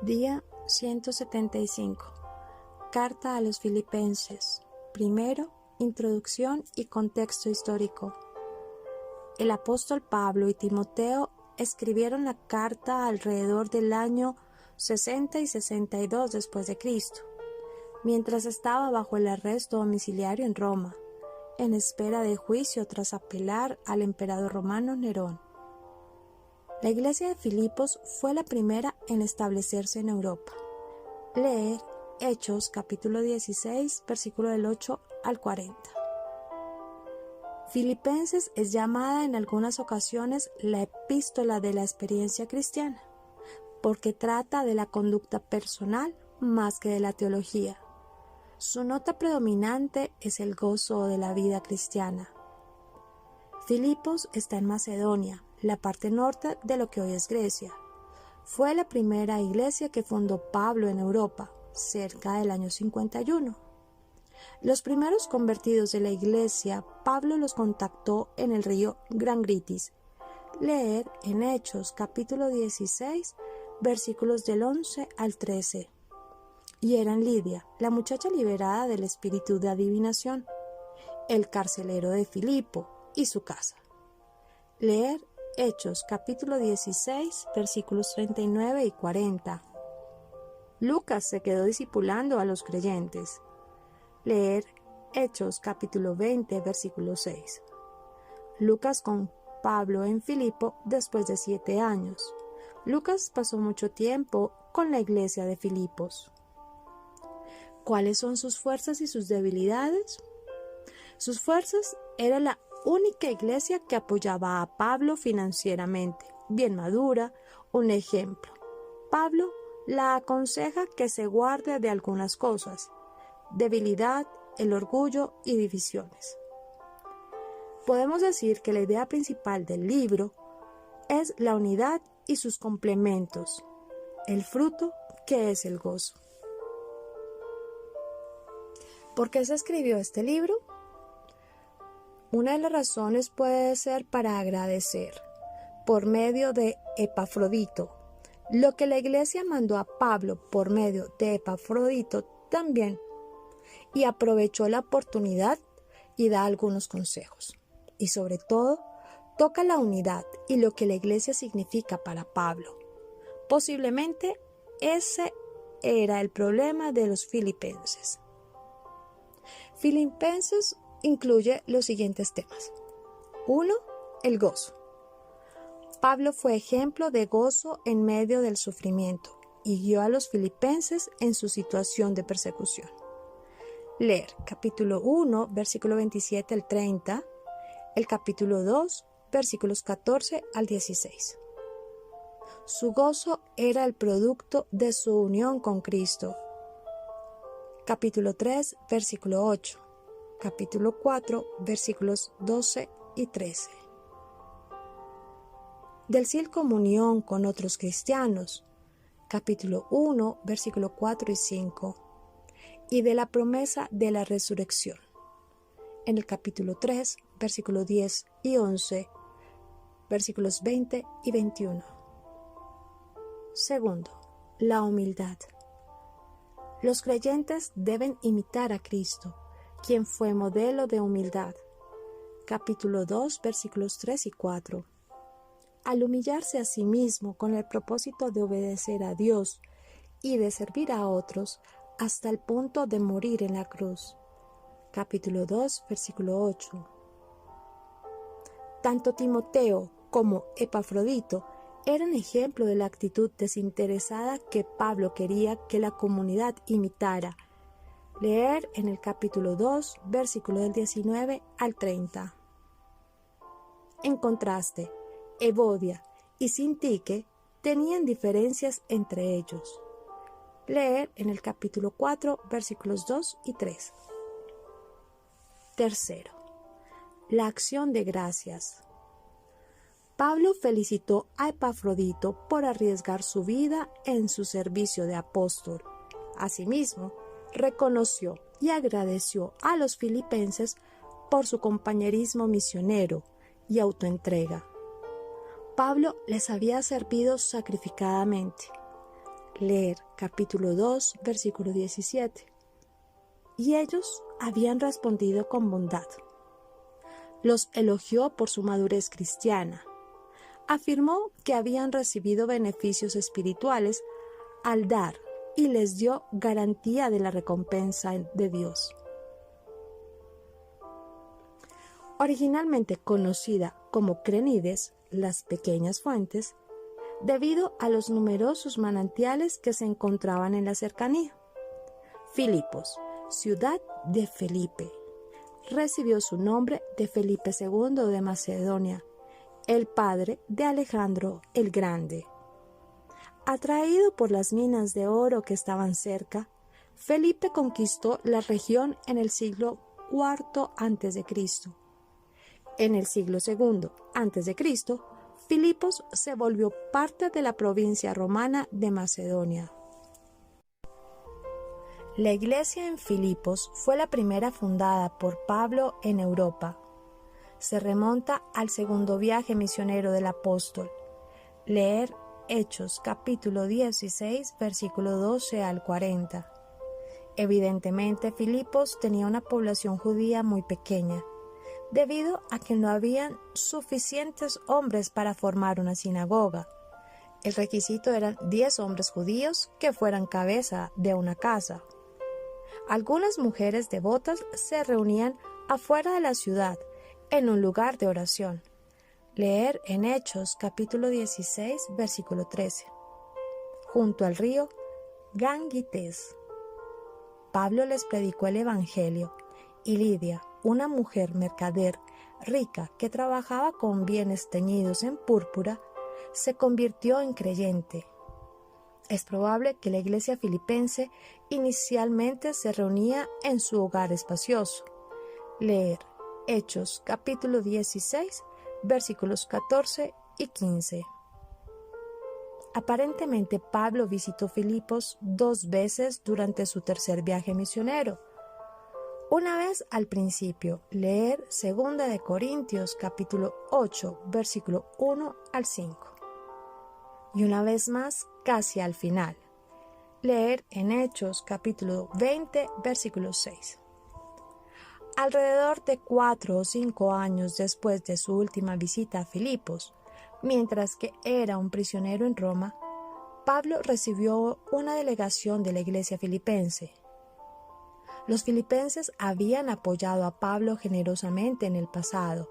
Día 175. Carta a los Filipenses. Primero, introducción y contexto histórico. El apóstol Pablo y Timoteo escribieron la carta alrededor del año 60 y 62 después de Cristo, mientras estaba bajo el arresto domiciliario en Roma, en espera de juicio tras apelar al emperador romano Nerón. La iglesia de Filipos fue la primera en establecerse en Europa. Leer Hechos capítulo 16, versículo del 8 al 40. Filipenses es llamada en algunas ocasiones la epístola de la experiencia cristiana, porque trata de la conducta personal más que de la teología. Su nota predominante es el gozo de la vida cristiana. Filipos está en Macedonia, la parte norte de lo que hoy es Grecia. Fue la primera iglesia que fundó Pablo en Europa, cerca del año 51. Los primeros convertidos de la iglesia, Pablo los contactó en el río Grangritis. Leer en Hechos capítulo 16, versículos del 11 al 13. Y eran Lidia, la muchacha liberada del espíritu de adivinación, el carcelero de Filipo y su casa. Leer Hechos capítulo 16, versículos 39 y 40. Lucas se quedó discipulando a los creyentes. Leer Hechos capítulo 20, versículo 6. Lucas con Pablo en Filipo después de 7 años. Lucas pasó mucho tiempo con la iglesia de Filipos. ¿Cuáles son sus fuerzas y sus debilidades? Sus fuerzas era la única iglesia que apoyaba a Pablo financieramente, bien madura, un ejemplo. Pablo la aconseja que se guarde de algunas cosas: debilidad, el orgullo y divisiones. Podemos decir que la idea principal del libro es la unidad y sus complementos, el fruto que es el gozo. ¿Por qué se escribió este libro? Una de las razones puede ser para agradecer, por medio de Epafrodito. Lo que la iglesia mandó a Pablo por medio de Epafrodito también, y aprovechó la oportunidad y da algunos consejos. Y sobre todo, toca la unidad y lo que la iglesia significa para Pablo. Posiblemente ese era el problema de los filipenses. Filipenses incluye los siguientes temas. 1. El gozo. Pablo fue ejemplo de gozo en medio del sufrimiento y guió a los filipenses en su situación de persecución. Leer capítulo 1, versículo 27 al 30, el capítulo 2, versículos 14 al 16. Su gozo era el producto de su unión con Cristo. Capítulo 3, versículo 8. Capítulo 4, versículos 12 y 13. Del sí comunión con otros cristianos. Capítulo 1, versículo 4 y 5. Y de la promesa de la resurrección. En el capítulo 3, versículo 10 y 11, versículos 20 y 21. Segundo, la humildad. Los creyentes deben imitar a Cristo, quien fue modelo de humildad. Capítulo 2, versículos 3 y 4. Al humillarse a sí mismo con el propósito de obedecer a Dios y de servir a otros hasta el punto de morir en la cruz. Capítulo 2, versículo 8. Tanto Timoteo como Epafrodito eran ejemplo de la actitud desinteresada que Pablo quería que la comunidad imitara. Leer en el capítulo 2, versículo del 19 al 30. En contraste, Evodia y Sintique tenían diferencias entre ellos. Leer en el capítulo 4, versículos 2 y 3. Tercero, la acción de gracias. Pablo felicitó a Epafrodito por arriesgar su vida en su servicio de apóstol. Asimismo, reconoció y agradeció a los filipenses por su compañerismo misionero y autoentrega. Pablo les había servido sacrificadamente. Leer capítulo 2, versículo 17. Y ellos habían respondido con bondad. Los elogió por su madurez cristiana. Afirmó que habían recibido beneficios espirituales al dar y les dio garantía de la recompensa de Dios. Originalmente conocida como Crenides, las pequeñas fuentes, debido a los numerosos manantiales que se encontraban en la cercanía. Filipos, ciudad de Felipe, recibió su nombre de Felipe II de Macedonia, el padre de Alejandro el Grande. Atraído por las minas de oro que estaban cerca, Felipe conquistó la región en el siglo IV a.C. En el siglo II a.C., Filipos se volvió parte de la provincia romana de Macedonia. La iglesia en Filipos fue la primera fundada por Pablo en Europa. Se remonta al segundo viaje misionero del apóstol. Leer Hechos capítulo 16, versículo 12 al 40. Evidentemente, Filipos tenía una población judía muy pequeña, debido a que no habían suficientes hombres para formar una sinagoga. El requisito eran 10 hombres judíos que fueran cabeza de una casa. Algunas mujeres devotas se reunían afuera de la ciudad, en un lugar de oración. Leer en Hechos capítulo 16, versículo 13. Junto al río Gangites. Pablo les predicó el Evangelio, y Lidia, una mujer mercader rica que trabajaba con bienes teñidos en púrpura, se convirtió en creyente. Es probable que la iglesia filipense inicialmente se reunía en su hogar espacioso. Leer Hechos capítulo 16, versículos 14 y 15. Aparentemente Pablo visitó Filipos 2 veces durante su tercer viaje misionero. Una vez al principio, leer 2 de Corintios capítulo 8, versículo 1 al 5. Y una vez más casi al final, leer en Hechos capítulo 20, versículo 6. Alrededor de 4 o 5 años después de su última visita a Filipos, mientras que era un prisionero en Roma, Pablo recibió una delegación de la iglesia filipense. Los filipenses habían apoyado a Pablo generosamente en el pasado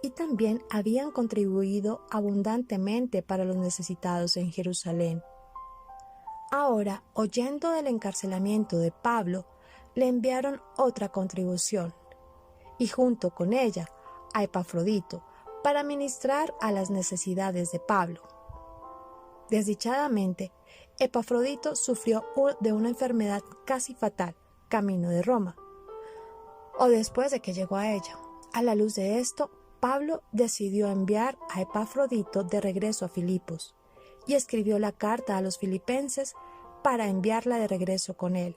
y también habían contribuido abundantemente para los necesitados en Jerusalén. Ahora, oyendo del encarcelamiento de Pablo, le enviaron otra contribución, y junto con ella a Epafrodito, para ministrar a las necesidades de Pablo. Desdichadamente, Epafrodito sufrió de una enfermedad casi fatal, camino de Roma, o después de que llegó a ella. A la luz de esto, Pablo decidió enviar a Epafrodito de regreso a Filipos, y escribió la carta a los filipenses para enviarla de regreso con él.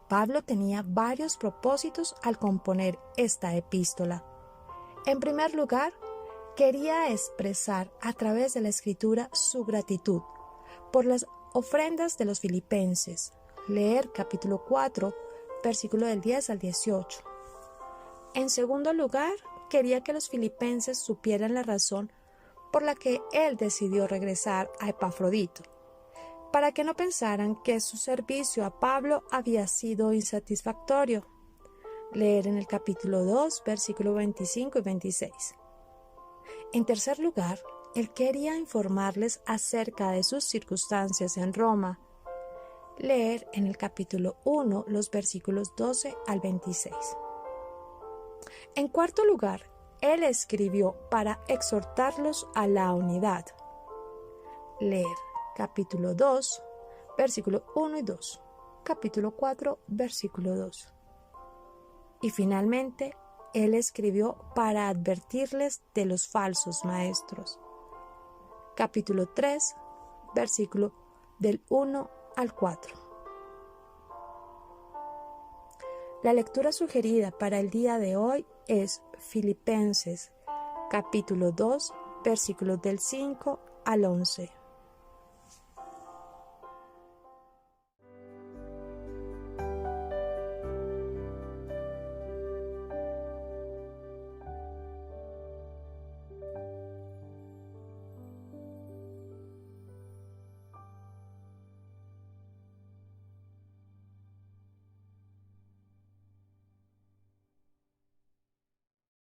Pablo tenía varios propósitos al componer esta epístola. En primer lugar, quería expresar a través de la escritura su gratitud por las ofrendas de los filipenses. Leer capítulo 4, versículo del 10 al 18. En segundo lugar, quería que los filipenses supieran la razón por la que él decidió regresar a Epafrodito, para que no pensaran que su servicio a Pablo había sido insatisfactorio. Leer en el capítulo 2, versículo 25 y 26. En tercer lugar, él quería informarles acerca de sus circunstancias en Roma. Leer en el capítulo 1 los versículos 12 al 26. En cuarto lugar, él escribió para exhortarlos a la unidad. Leer capítulo 2, versículo 1 y 2, capítulo 4, versículo 2. Y finalmente, él escribió para advertirles de los falsos maestros. Capítulo 3, versículo del 1 al 4. La lectura sugerida para el día de hoy es Filipenses, capítulo 2, versículos del 5 al 11.